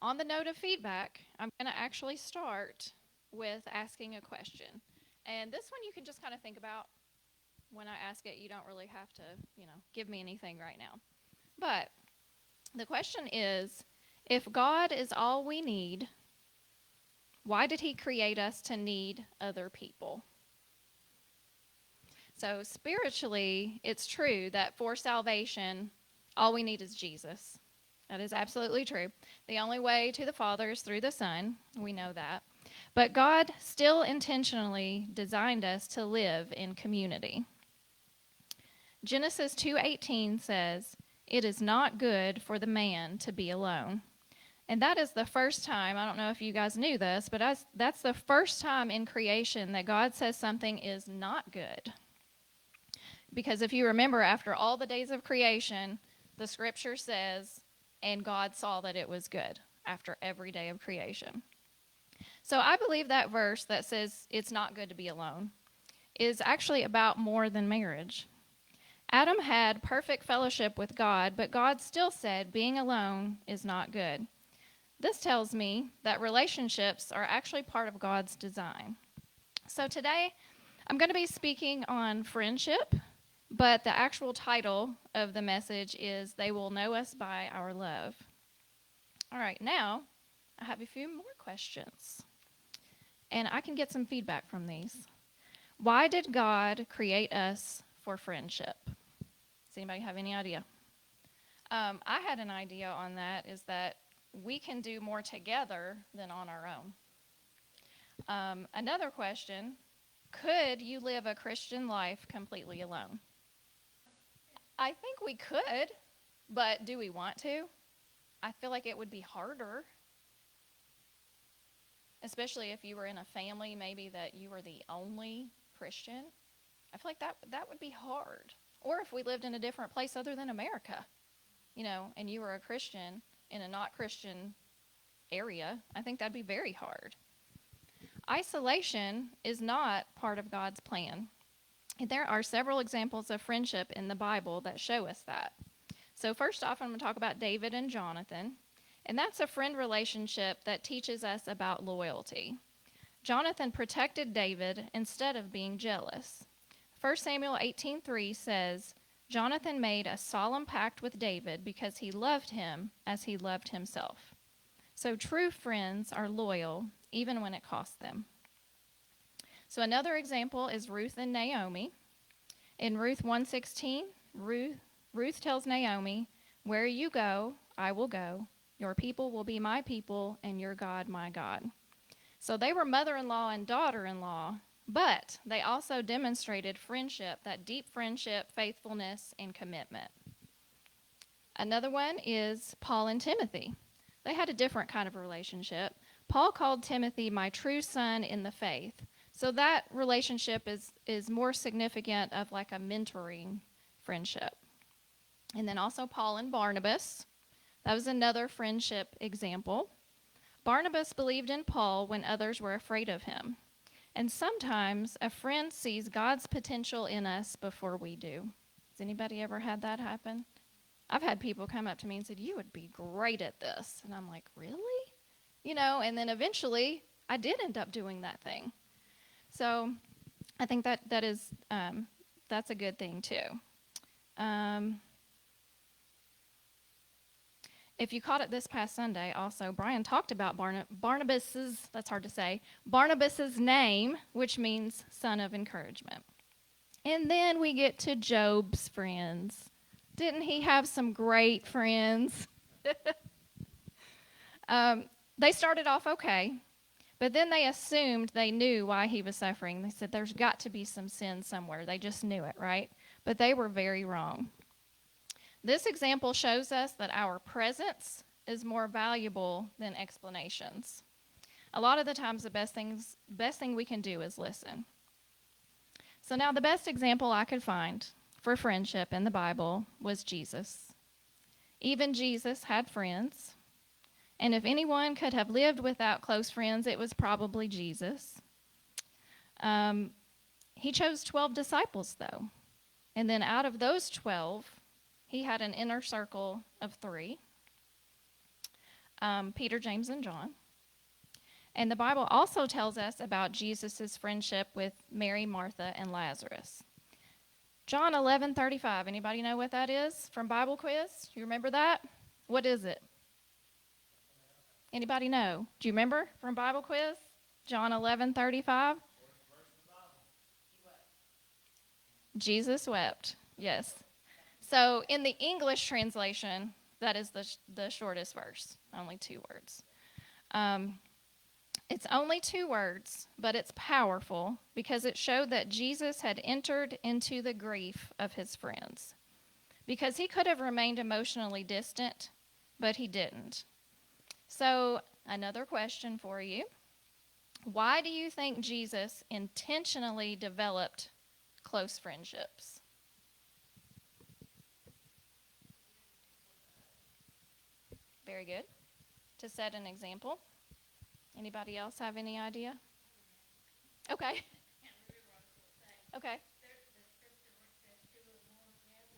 On the note of feedback, I'm going to actually start with asking a question. And this one you can just kind of think about when I ask it. You don't really have to, give me anything right now. But the question is, if God is all we need, why did he create us to need other people? So, spiritually, it's true that for salvation, all we need is Jesus. That is absolutely true. The only way to the Father is through the Son. We know that. But God still intentionally designed us to live in community. Genesis 2:18 says, "It is not good for the man to be alone." And that is the first time, I don't know if you guys knew this, but that's the first time in creation that God says something is not good. Because if you remember, after all the days of creation, the scripture says, and God saw that it was good after every day of creation. So I believe that verse that says it's not good to be alone is actually about more than marriage. Adam had perfect fellowship with God, but God still said being alone is not good. This tells me that relationships are actually part of God's design. So today, I'm going to be speaking on friendship, but the actual title of the message is They Will Know Us by Our Love. All right, now I have a few more questions, and I can get some feedback from these. Why did God create us for friendship? Does anybody have any idea? I had an idea on that, is that we can do more together than on our own. Another question, could you live a Christian life completely alone? I think we could, but do we want to? I feel like it would be harder, especially if you were in a family maybe that you were the only Christian. I feel like that would be hard. Or if we lived in a different place other than America, and you were a Christian in a not Christian area, I think that'd be very hard. Isolation is not part of God's plan. There are several examples of friendship in the Bible that show us that. So first off, I'm going to talk about David and Jonathan. And that's a friend relationship that teaches us about loyalty. Jonathan protected David instead of being jealous. 1 Samuel 18:3 says, "Jonathan made a solemn pact with David because he loved him as he loved himself." So true friends are loyal even when it costs them. So another example is Ruth and Naomi. In Ruth 1:16, Ruth tells Naomi, "Where you go, I will go. Your people will be my people, and your God my God." So they were mother-in-law and daughter-in-law, but they also demonstrated friendship, that deep friendship, faithfulness, and commitment. Another one is Paul and Timothy. They had a different kind of relationship. Paul called Timothy my true son in the faith. So that relationship is more significant of like a mentoring friendship. And then also Paul and Barnabas. That was another friendship example. Barnabas believed in Paul when others were afraid of him. And sometimes a friend sees God's potential in us before we do. Has anybody ever had that happen? I've had people come up to me and said, "You would be great at this." And I'm like, "Really?" And then eventually I did end up doing that thing. So I think that's a good thing too. If you caught it this past Sunday, also, Brian talked about Barnabas's, that's hard to say, Barnabas's name, which means son of encouragement. And then we get to Job's friends. Didn't he have some great friends? They started off okay, but then they assumed they knew why he was suffering. They said there's got to be some sin somewhere. They just knew it, right? But they were very wrong. This example shows us that our presence is more valuable than explanations. A lot of the times, the best thing we can do is listen. So now the best example I could find for friendship in the Bible was Jesus. Even Jesus had friends. And if anyone could have lived without close friends, it was probably Jesus. He chose 12 disciples, though. And then out of those 12, he had an inner circle of 3. Peter, James, and John. And the Bible also tells us about Jesus' friendship with Mary, Martha, and Lazarus. John 11:35. Anybody know what that is from Bible quiz? You remember that? What is it? Anybody know? Do you remember from Bible quiz? John 11:35. Jesus wept. Yes. So in the English translation, that is the shortest verse. Only 2 words. It's only 2 words, but it's powerful because it showed that Jesus had entered into the grief of his friends. Because he could have remained emotionally distant, but he didn't. So, another question for you. Why do you think Jesus intentionally developed close friendships? Very good. To set an example. Anybody else have any idea? Okay. Okay.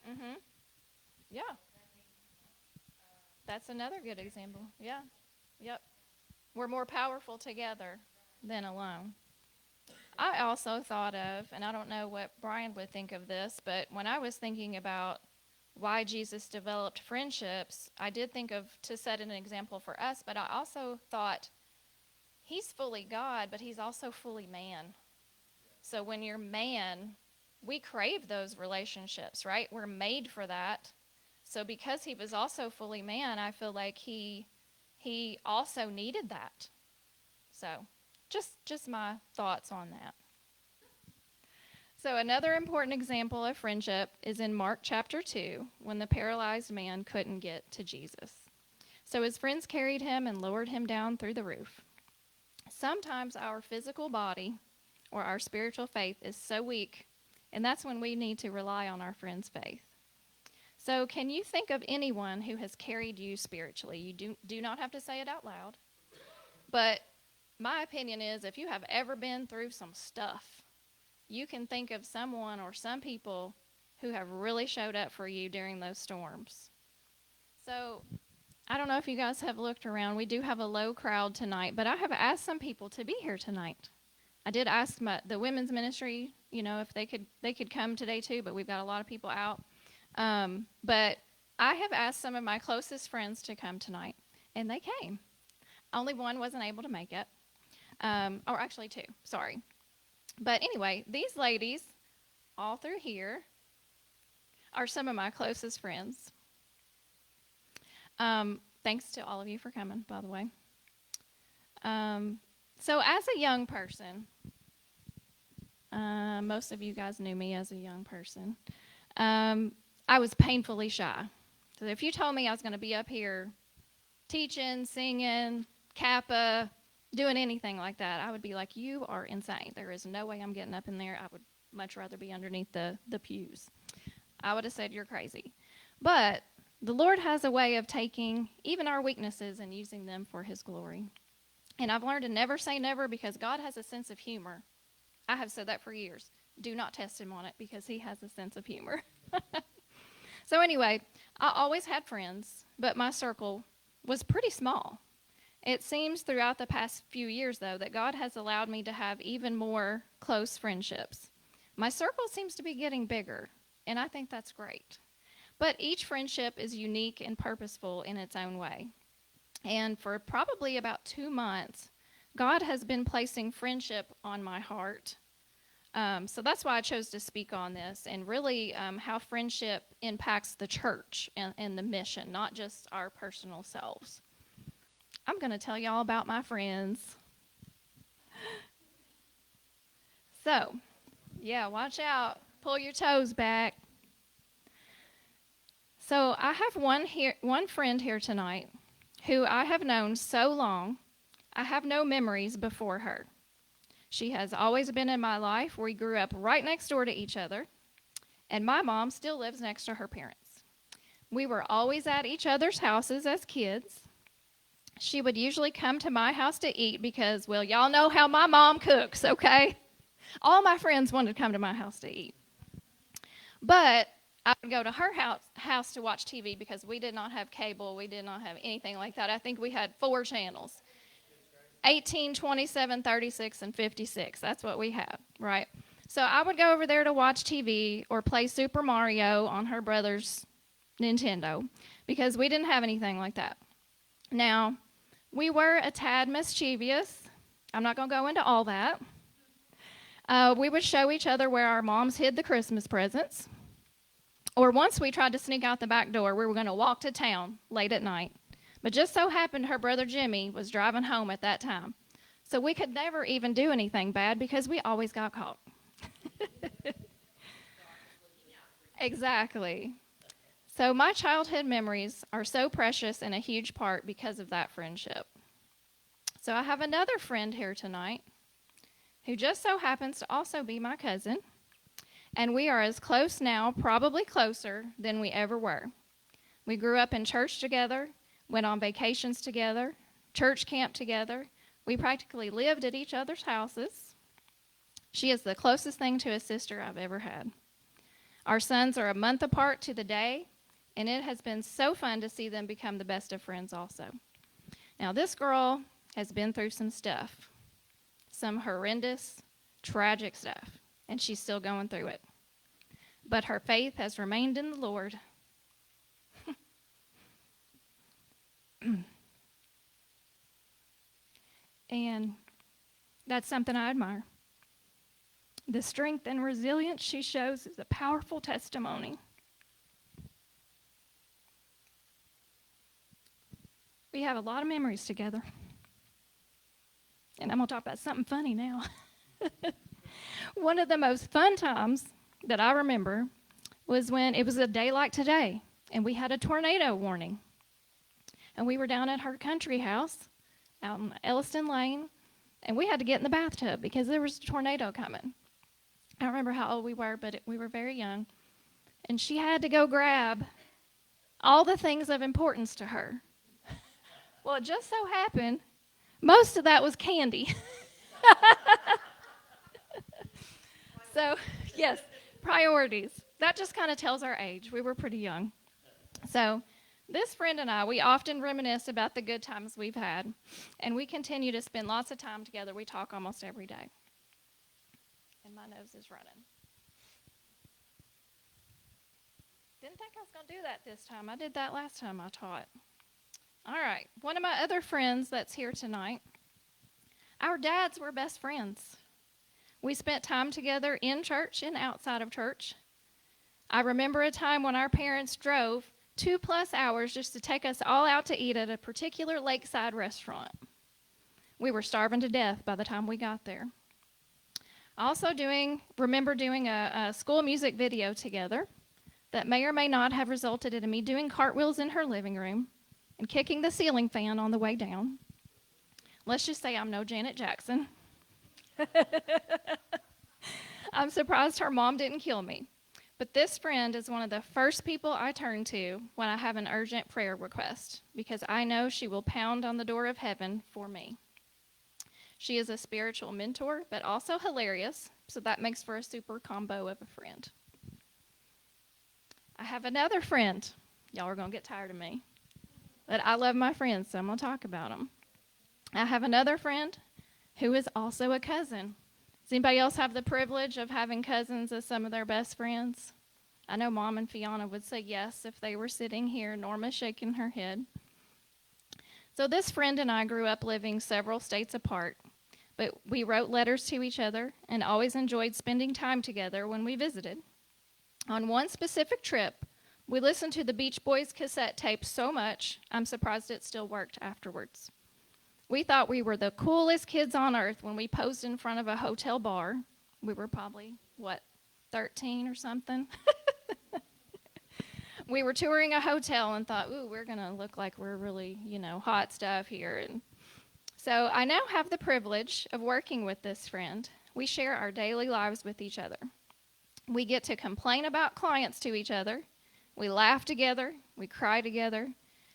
Mm-hmm. Yeah. That's another good example. Yeah. Yep. We're more powerful together than alone. I also thought of, and I don't know what Brian would think of this, but when I was thinking about why Jesus developed friendships, I did think of to set an example for us, but I also thought he's fully God, but he's also fully man. So when you're man, we crave those relationships, right? We're made for that. So because he was also fully man, I feel like he also needed that. So just my thoughts on that. So another important example of friendship is in Mark chapter 2, when the paralyzed man couldn't get to Jesus. So his friends carried him and lowered him down through the roof. Sometimes our physical body or our spiritual faith is so weak, and that's when we need to rely on our friends' faith. So can you think of anyone who has carried you spiritually? You do not have to say it out loud. But my opinion is if you have ever been through some stuff, you can think of someone or some people who have really showed up for you during those storms. So I don't know if you guys have looked around. We do have a low crowd tonight, but I have asked some people to be here tonight. I did ask the women's ministry, if they could come today too, but we've got a lot of people out. But I have asked some of my closest friends to come tonight, and they came. Only one wasn't able to make it. Or actually 2, sorry. But anyway, these ladies, all through here, are some of my closest friends. Thanks to all of you for coming, by the way. So as a young person, most of you guys knew me as a young person, I was painfully shy. So if you told me I was going to be up here teaching, singing, Kappa, doing anything like that, I would be like, you are insane. There is no way I'm getting up in there. I would much rather be underneath the pews. I would have said you're crazy. But the Lord has a way of taking even our weaknesses and using them for his glory. And I've learned to never say never because God has a sense of humor. I have said that for years. Do not test him on it because he has a sense of humor. So anyway, I always had friends, but my circle was pretty small. It seems throughout the past few years, though, that God has allowed me to have even more close friendships. My circle seems to be getting bigger, and I think that's great. But each friendship is unique and purposeful in its own way. And for probably about 2 months, God has been placing friendship on my heart. So that's why I chose to speak on this and really how friendship impacts the church and the mission, not just our personal selves. I'm going to tell y'all about my friends. So, yeah, watch out. Pull your toes back. So I have one friend here tonight who I have known so long, I have no memories before her. She has always been in my life. We grew up right next door to each other, and my mom still lives next to her parents. We were always at each other's houses as kids. She would usually come to my house to eat because, well, y'all know how my mom cooks, okay? All my friends wanted to come to my house to eat. But I would go to her house to watch TV because we did not have cable. We did not have anything like that. I think we had 4 channels. 18, 27, 36, and 56. That's what we had, right? So I would go over there to watch TV or play Super Mario on her brother's Nintendo because we didn't have anything like that. Now, we were a tad mischievous. I'm not going to go into all that. We would show each other where our moms hid the Christmas presents. Or once we tried to sneak out the back door, we were going to walk to town late at night. But just so happened her brother Jimmy was driving home at that time. So we could never even do anything bad because we always got caught. Exactly. So my childhood memories are so precious and a huge part because of that friendship. So I have another friend here tonight who just so happens to also be my cousin. And we are as close now, probably closer than we ever were. We grew up in church together, went on vacations together, church camp together. We practically lived at each other's houses. She is the closest thing to a sister I've ever had. Our sons are a month apart to the day, and it has been so fun to see them become the best of friends also. Now, this girl has been through some stuff, some horrendous, tragic stuff, and she's still going through it. But her faith has remained in the Lord. And that's something I admire. The strength and resilience she shows is a powerful testimony. We have a lot of memories together. And I'm going to talk about something funny now. One of the most fun times that I remember was when it was a day like today, and we had a tornado warning. And we were down at her country house out in Elliston Lane, and we had to get in the bathtub because there was a tornado coming. I don't remember how old we were, but we were very young. And she had to go grab all the things of importance to her. Well, it just so happened, most of that was candy. So, yes, priorities. That just kind of tells our age. We were pretty young. So, this friend and I, we often reminisce about the good times we've had, and we continue to spend lots of time together. We talk almost every day. And my nose is running. Didn't think I was going to do that this time. I did that last time I taught. All right, one of my other friends that's here tonight, our dads were best friends. We spent time together in church and outside of church. I remember a time when our parents drove 2+ hours just to take us all out to eat at a particular lakeside restaurant. We were starving to death by the time we got there. I also remember doing a school music video together that may or may not have resulted in me doing cartwheels in her living room and kicking the ceiling fan on the way down. Let's just say I'm no Janet Jackson. I'm surprised her mom didn't kill me. But this friend is one of the first people I turn to when I have an urgent prayer request, because I know she will pound on the door of heaven for me. She is a spiritual mentor, but also hilarious, so that makes for a super combo of a friend. I have another friend. Y'all are going to get tired of me. But I love my friends, so I'm going to talk about them. I have another friend who is also a cousin. Does anybody else have the privilege of having cousins as some of their best friends? I know Mom and Fiona would say yes if they were sitting here. Norma's shaking her head. So this friend and I grew up living several states apart, but we wrote letters to each other and always enjoyed spending time together when we visited. On one specific trip, we listened to the Beach Boys cassette tape so much, I'm surprised it still worked afterwards. We thought we were the coolest kids on earth when we posed in front of a hotel bar. We were probably, 13 or something? We were touring a hotel and thought, ooh, we're going to look like we're really, hot stuff here. And so I now have the privilege of working with this friend. We share our daily lives with each other. We get to complain about clients to each other. We laugh together. We cry together.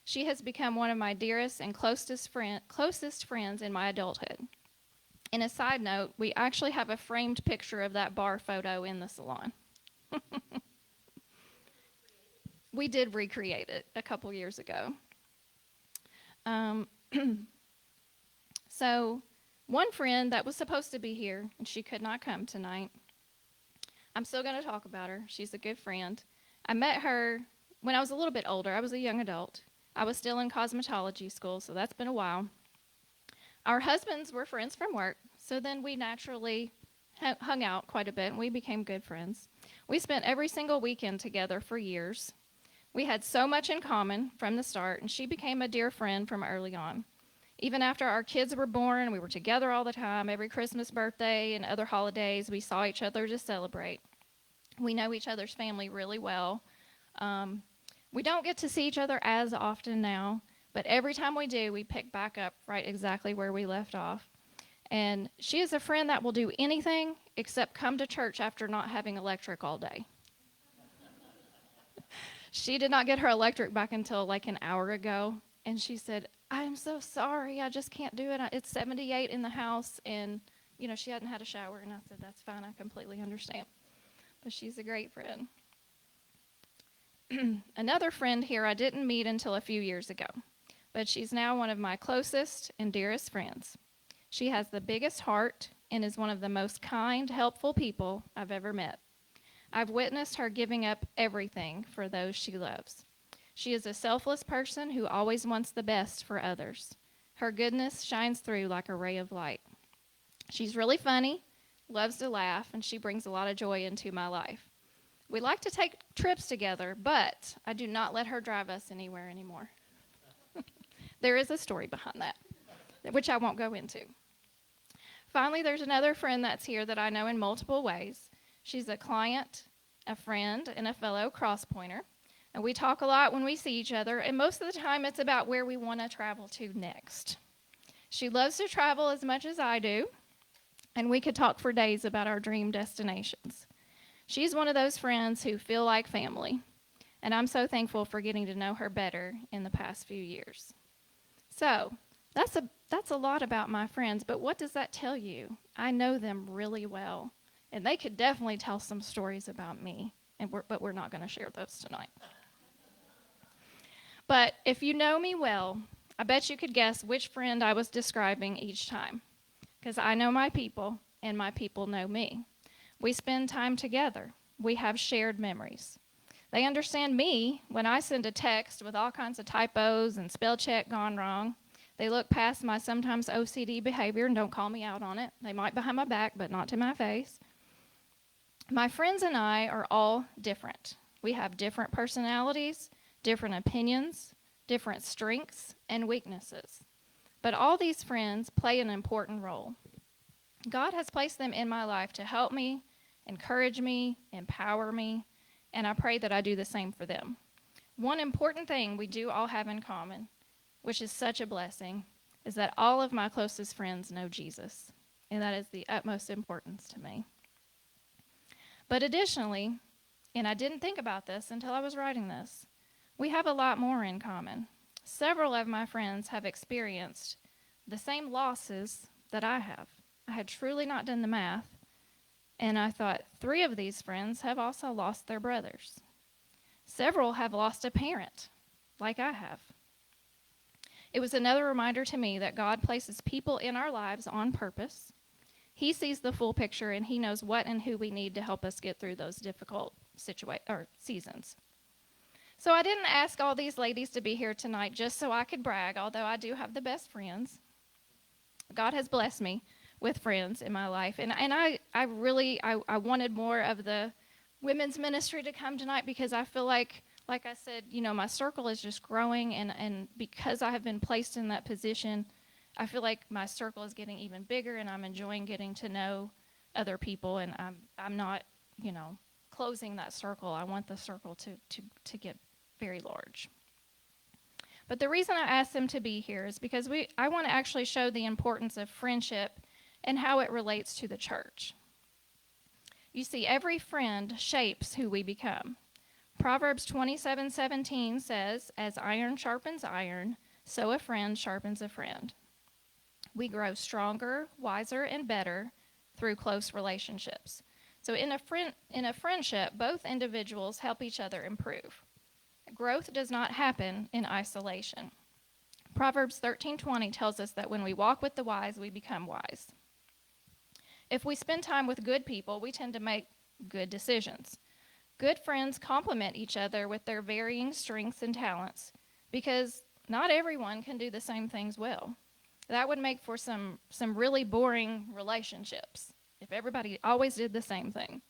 She has become one of my dearest and closest friends in my adulthood. And a side note, we actually have a framed picture of that bar photo in the salon. we did recreate it a couple years ago. Um, so one friend that was supposed to be here, and she could not come tonight. I'm still going to talk about her. She's a good friend. I met her when I was a little bit older. I was a young adult. I was still in cosmetology school, so that's been a while. Our husbands were friends from work, so then we naturally hung out quite a bit, and we became good friends. We spent every single weekend together for years. We had so much in common from the start, and she became a dear friend from early on. Even after our kids were born, we were together all the time. Every Christmas, birthday, and other holidays, we saw each other to celebrate. We know each other's family really well. We don't get to see each other as often now, but every time we do, we pick back up right exactly where we left off. And she is a friend that will do anything except come to church after not having electric all day. She did not get her electric back until like an hour ago, and she said, "I'm so sorry, I just can't do it. It's 78 in the house," and she hadn't had a shower, and I said, "That's fine, I completely understand." But she's a great friend. Another friend here I didn't meet until a few years ago, but she's now one of my closest and dearest friends. She has the biggest heart and is one of the most kind, helpful people I've ever met. I've witnessed her giving up everything for those she loves. She is a selfless person who always wants the best for others. Her goodness shines through like a ray of light. She's really funny, loves to laugh, and she brings a lot of joy into my life. We like to take trips together, but I do not let her drive us anywhere anymore. There is a story behind that, which I won't go into. Finally, there's another friend that's here that I know in multiple ways. She's a client, a friend, and a fellow Crosspointer. And we talk a lot when we see each other, and most of the time it's about where we want to travel to next. She loves to travel as much as I do, and we could talk for days about our dream destinations. She's one of those friends who feel like family, and I'm so thankful for getting to know her better in the past few years. So, that's a lot about my friends, but what does that tell you? I know them really well, and they could definitely tell some stories about me, but we're not going to share those tonight. But if you know me well, I bet you could guess which friend I was describing each time, because I know my people, and my people know me. We spend time together. We have shared memories. They understand me when I send a text with all kinds of typos and spell check gone wrong. They look past my sometimes OCD behavior and don't call me out on it. They might behind my back, but not to my face. My friends and I are all different. We have different personalities, different opinions, different strengths and weaknesses. But all these friends play an important role. God has placed them in my life to help me, encourage me, empower me, and I pray that I do the same for them. One important thing we do all have in common, which is such a blessing, is that all of my closest friends know Jesus, and that is the utmost importance to me. But additionally, and I didn't think about this until I was writing this, we have a lot more in common. Several of my friends have experienced the same losses that I have. I had truly not done the math, and I thought 3 of these friends have also lost their brothers. Several have lost a parent, like I have. It was another reminder to me that God places people in our lives on purpose. He sees the full picture, and he knows what and who we need to help us get through those difficult seasons. So I didn't ask all these ladies to be here tonight just so I could brag, although I do have the best friends. God has blessed me with friends in my life, and I wanted more of the women's ministry to come tonight because I feel like I said, my circle is just growing, and because I have been placed in that position, I feel like my circle is getting even bigger, and I'm enjoying getting to know other people, and I'm not, closing that circle. I want the circle to get very large. But the reason I asked them to be here is because I want to actually show the importance of friendship and how it relates to the church. You see, every friend shapes who we become. Proverbs 27:17 says, "As iron sharpens iron, so a friend sharpens a friend." We grow stronger, wiser, and better through close relationships. So in a friendship, both individuals help each other improve. growth does not happen in isolation. Proverbs 13:20 tells us that when we walk with the wise, we become wise. If we spend time with good people, we tend to make good decisions. Good friends complement each other with their varying strengths and talents because not everyone can do the same things well. That would make for some really boring relationships if everybody always did the same thing.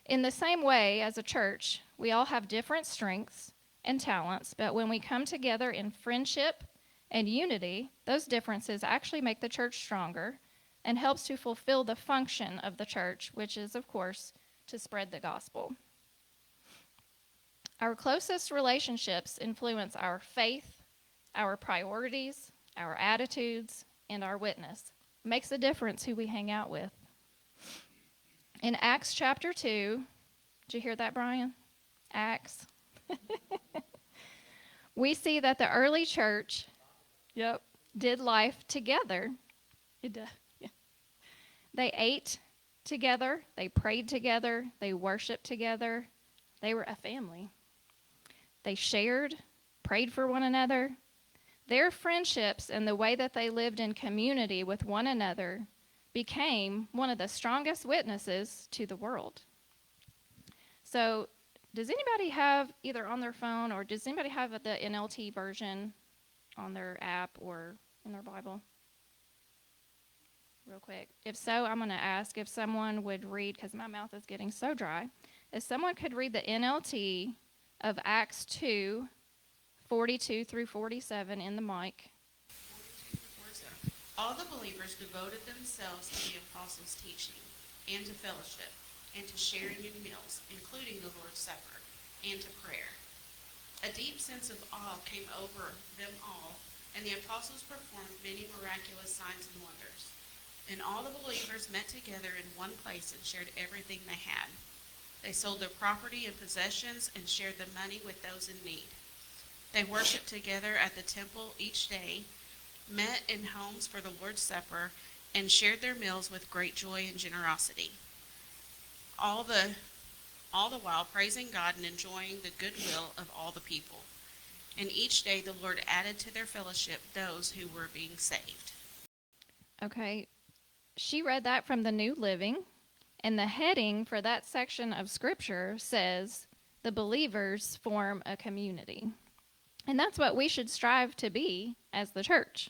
In the same way, as a church, we all have different strengths and talents, but when we come together in friendship and unity, those differences actually make the church stronger and helps to fulfill the function of the church, which is, of course, to spread the gospel. Our closest relationships influence our faith, our priorities, our attitudes, and our witness. It makes a difference who we hang out with. In Acts chapter 2, did you hear that, Brian? Acts. We see that the early church, did life together. They ate together, they prayed together, they worshiped together. They were a family. They shared, prayed for one another. Their friendships and the way that they lived in community with one another became one of the strongest witnesses to the world. So, does anybody have, either on their phone or does anybody have the NLT version on their app or in their Bible? Real quick. If so, I'm going to ask if someone would read, because my mouth is getting so dry, if someone could read the NLT of Acts 2, 42 through 47 in the mic. All the believers devoted themselves to the apostles' teaching and to fellowship and to sharing in meals, including the Lord's Supper, and to prayer. A deep sense of awe came over them all, and the apostles performed many miraculous signs and wonders. And all the believers met together in one place and shared everything they had. They sold their property and possessions and shared the money with those in need. They worshiped together at the temple each day, met in homes for the Lord's Supper, and shared their meals with great joy and generosity. All the while praising God and enjoying the goodwill of all the people. And each day the Lord added to their fellowship those who were being saved. Okay, she read that from the New Living, and the heading for that section of Scripture says, the believers form a community. And that's what we should strive to be as the church.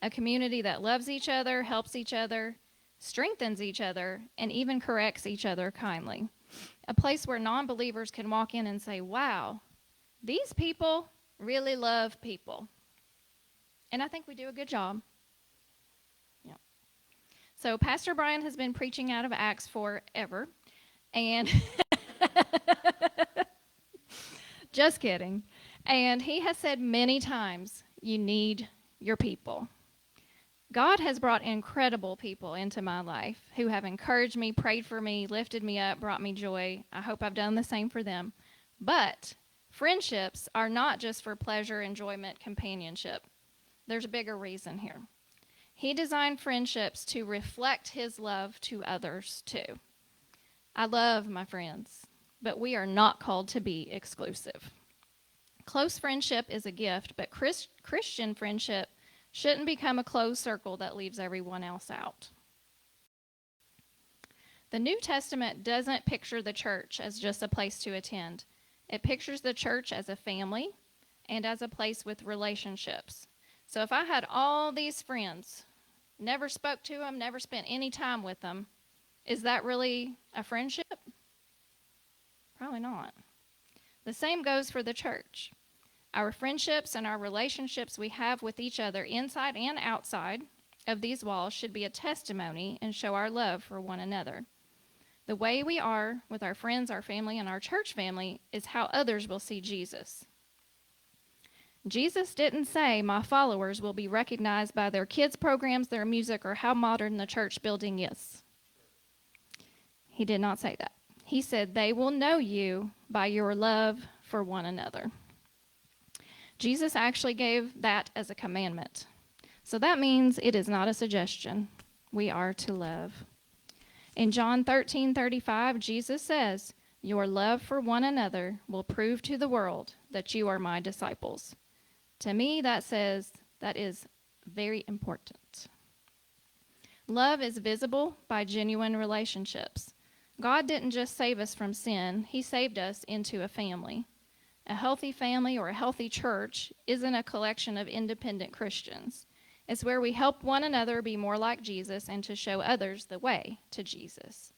A community that loves each other, helps each other, strengthens each other, and even corrects each other kindly. A place where non-believers can walk in and say, wow, these people really love people. And I think we do a good job. Yeah. So Pastor Brian has been preaching out of Acts forever. And just kidding. And he has said many times, you need your people. God has brought incredible people into my life who have encouraged me, prayed for me, lifted me up, brought me joy. I hope I've done the same for them. But friendships are not just for pleasure, enjoyment, companionship. There's a bigger reason here. He designed friendships to reflect his love to others too. I love my friends, but we are not called to be exclusive. Close friendship is a gift, but Christian friendship shouldn't become a closed circle that leaves everyone else out. The New Testament doesn't picture the church as just a place to attend. It pictures the church as a family and as a place with relationships. So if I had all these friends, never spoke to them, never spent any time with them, is that really a friendship? Probably not. The same goes for the church. Our friendships and our relationships we have with each other inside and outside of these walls should be a testimony and show our love for one another. The way we are with our friends, our family, and our church family is how others will see Jesus. Jesus didn't say my followers will be recognized by their kids' programs, their music, or how modern the church building is. He did not say that. He said they will know you by your love for one another. Jesus actually gave that as a commandment. So that means it is not a suggestion. We are to love. In John 13:35, Jesus says, Your love for one another will prove to the world that you are my disciples. To me, that says that is very important. Love is visible by genuine relationships. God didn't just save us from sin, he saved us into a family. A healthy family or a healthy church isn't a collection of independent Christians. It's where we help one another be more like Jesus and to show others the way to Jesus.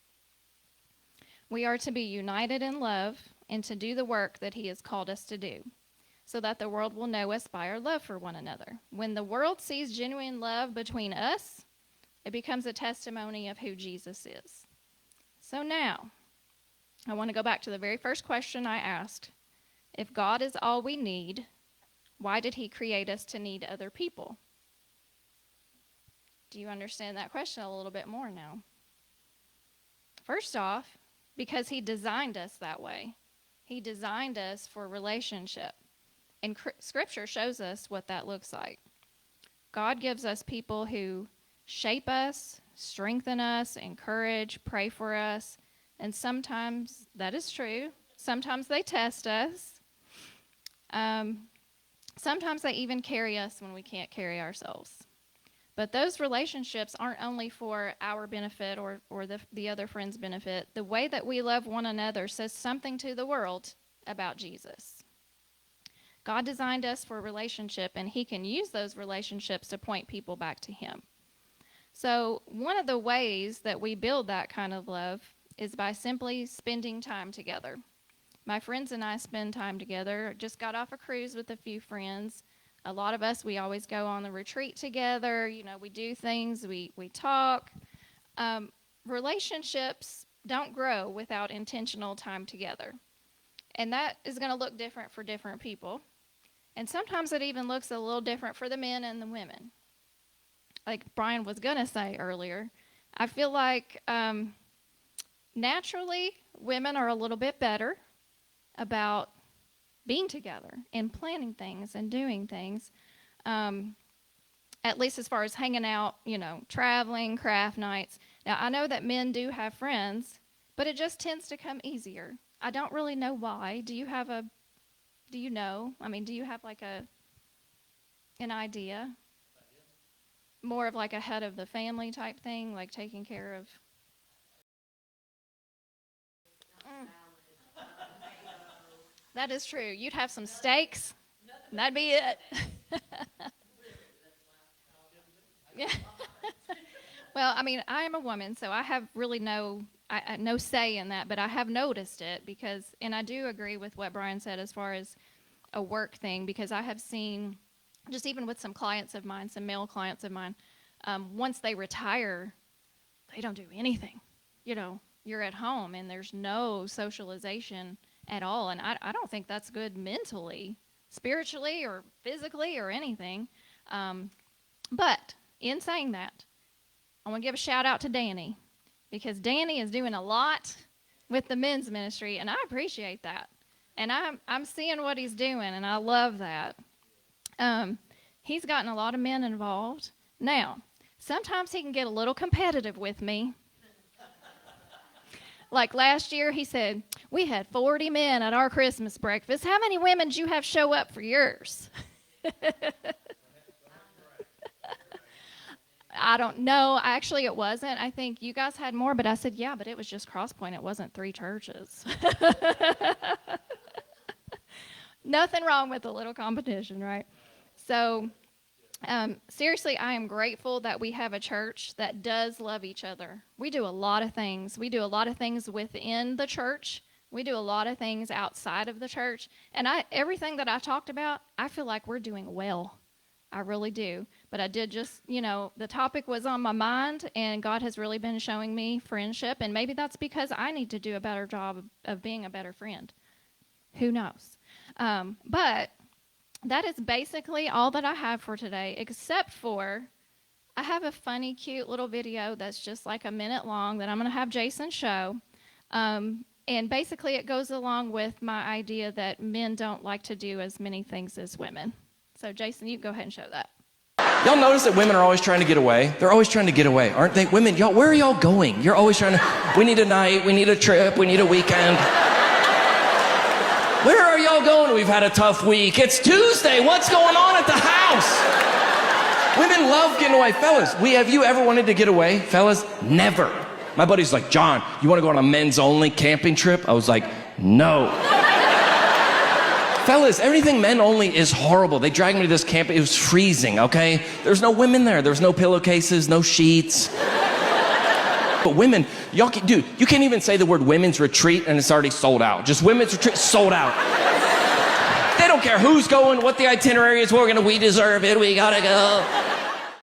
We are to be united in love and to do the work that he has called us to do, so that the world will know us by our love for one another. When the world sees genuine love between us, it becomes a testimony of who Jesus is. So now, I want to go back to the very first question I asked. If God is all we need, why did he create us to need other people? Do you understand that question a little bit more now? First off, because he designed us that way. He designed us for relationship. And Scripture shows us what that looks like. God gives us people who shape us, strengthen us, encourage, pray for us. And sometimes, that is true, sometimes they test us. Sometimes they even carry us when we can't carry ourselves. But those relationships aren't only for our benefit or the other friend's benefit. The way that we love one another says something to the world about Jesus. God designed us for a relationship, and he can use those relationships to point people back to him. So one of the ways that we build that kind of love is by simply spending time together. My friends and I spend time together. Just got off a cruise with a few friends. A lot of us, we always go on the retreat together. You know, we do things, we talk. Relationships don't grow without intentional time together. And that is going to look different for different people. And sometimes it even looks a little different for the men and the women. Like Brian was going to say earlier, I feel like naturally women are a little bit better about being together and planning things and doing things, at least as far as hanging out, you know, traveling, craft nights. Now, I know that men do have friends, but it just tends to come easier. I don't really know why. Do you have like an idea? More of like a head of the family type thing, like taking care of... That is true. You'd have some steaks, and that'd be it. Yeah. Well, I mean, I am a woman, so I have really no say in that, but I have noticed it because, and I do agree with what Brian said as far as a work thing, because I have seen, just even with some clients of mine, some male clients of mine, once they retire, they don't do anything. You know, you're at home, and there's no socialization at all, and I don't think that's good mentally, spiritually, or physically, or anything. But in saying that, I want to give a shout out to Danny, because Danny is doing a lot with the men's ministry, and I appreciate that. And I'm seeing what he's doing, and I love that. He's gotten a lot of men involved. Now, sometimes he can get a little competitive with me. Like last year, he said, we had 40 men at our Christmas breakfast. How many women did you have show up for yours? I don't know. Actually, it wasn't. I think you guys had more, but I said, yeah, but it was just Crosspointe. It wasn't 3 churches. Nothing wrong with a little competition, right? So, seriously, I am grateful that we have a church that does love each other. We do a lot of things. We do a lot of things within the church. We do a lot of things outside of the church. And everything that I talked about, I feel like we're doing well. I really do. But I did just, the topic was on my mind, and God has really been showing me friendship. And maybe that's because I need to do a better job of being a better friend. Who knows? But that is basically all that I have for today, except for I have a funny, cute little video that's just like a minute long that I'm going to have Jason show. And basically it goes along with my idea that men don't like to do as many things as women. So, Jason, you can go ahead and show that. Y'all notice that women are always trying to get away? They're always trying to get away, aren't they? Women, y'all, where are y'all going? You're always trying to, we need a night, we need a trip, we need a weekend. y'all going? We've had a tough week. It's Tuesday. What's going on at the house? Women love getting away. Fellas, have you ever wanted to get away? Fellas, never. My buddy's like, John, you want to go on a men's only camping trip? I was like, no. Fellas, everything men only is horrible. They dragged me to this camp. It was freezing, okay? There's no women there. There's no pillowcases, no sheets. But women, you can't even say the word women's retreat and it's already sold out. Just women's retreat, sold out. They don't care who's going, what the itinerary is. We deserve it. We gotta go.